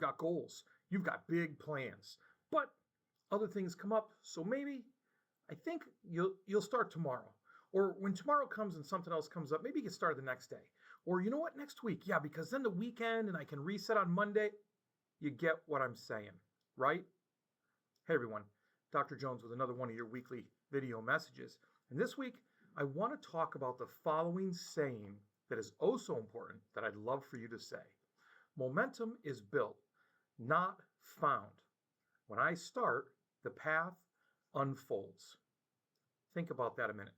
got goals, you've got big plans, but other things come up. So maybe I think you'll start tomorrow. Or when tomorrow comes and something else comes up, maybe you can start the next day. Or you know what, next week. Yeah, because then the weekend and I can reset on Monday. You get what I'm saying, right? Hey everyone, Dr. Jones with another one of your weekly video messages. And this week, I want to talk about the following saying that is oh so important that I'd love for you to say. Momentum is built, not found. When I start, the path unfolds. Think about that a minute.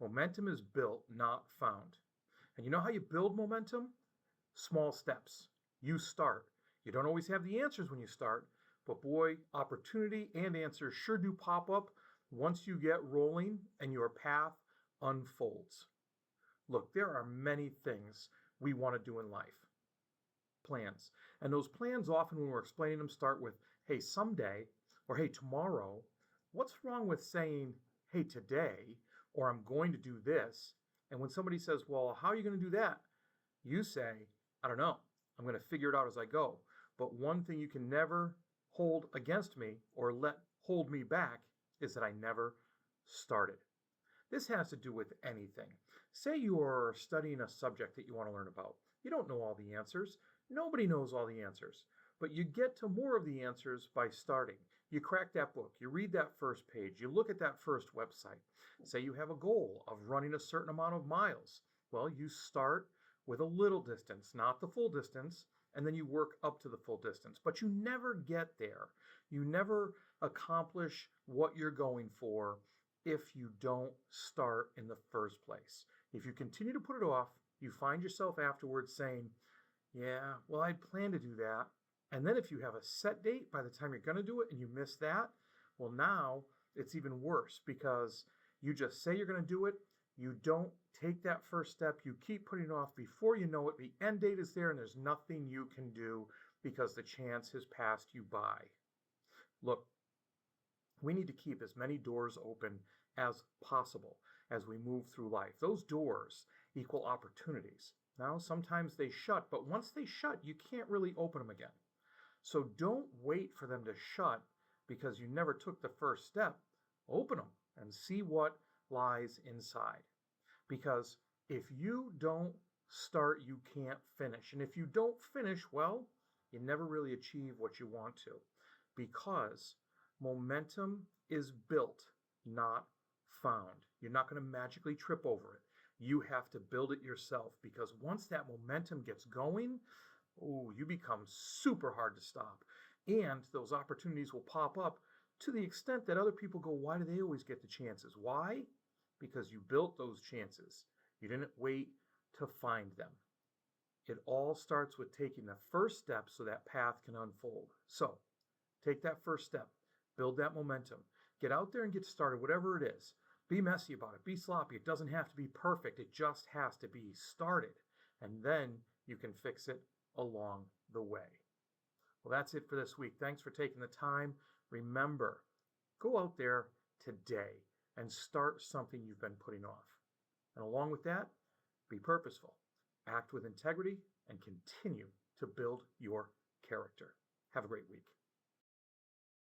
Momentum is built, not found. And you know how you build momentum? Small steps. You start. You don't always have the answers when you start, but boy, opportunity and answers sure do pop up once you get rolling and your path unfolds. Look, there are many things we want to do in life. Plans. And those plans often when we're explaining them start with, hey, someday, or hey, tomorrow. What's wrong with saying, hey, today, or I'm going to do this? And when somebody says, well, how are you going to do that? You say, I don't know. I'm going to figure it out as I go. But one thing you can never hold against me or let hold me back is that I never started. This has to do with anything. Say you're studying a subject that you want to learn about. You don't know all the answers. Nobody knows all the answers. But you get to more of the answers by starting. You crack that book. You read that first page. You look at that first website. Say you have a goal of running a certain amount of miles. Well, you start with a little distance, not the full distance, and then you work up to the full distance. But you never get there. You never accomplish what you're going for if you don't start in the first place. If you continue to put it off, you find yourself afterwards saying, yeah, well, I'd planned to do that. And then if you have a set date by the time you're going to do it and you miss that, well, now it's even worse because you just say you're going to do it. You don't take that first step. You keep putting it off. Before you know it, the end date is there and there's nothing you can do because the chance has passed you by. Look, we need to keep as many doors open as possible as we move through life. Those doors equal opportunities. Now, sometimes they shut, but once they shut, you can't really open them again. So don't wait for them to shut because you never took the first step. Open them and see what lies inside. Because if you don't start, you can't finish. And if you don't finish, well, you never really achieve what you want to. Because momentum is built, not found. You're not going to magically trip over it. You have to build it yourself because once that momentum gets going, you become super hard to stop. And those opportunities will pop up to the extent that other people go, why do they always get the chances? Why? Because you built those chances. You didn't wait to find them. It all starts with taking the first step so that path can unfold. So take that first step. Build that momentum. Get out there and get started, whatever it is. Be messy about it. Be sloppy. It doesn't have to be perfect. It just has to be started. And then you can fix it along the way. Well, that's it for this week. Thanks for taking the time. Remember, go out there today and start something you've been putting off. And along with that, be purposeful, act with integrity, and continue to build your character. Have a great week.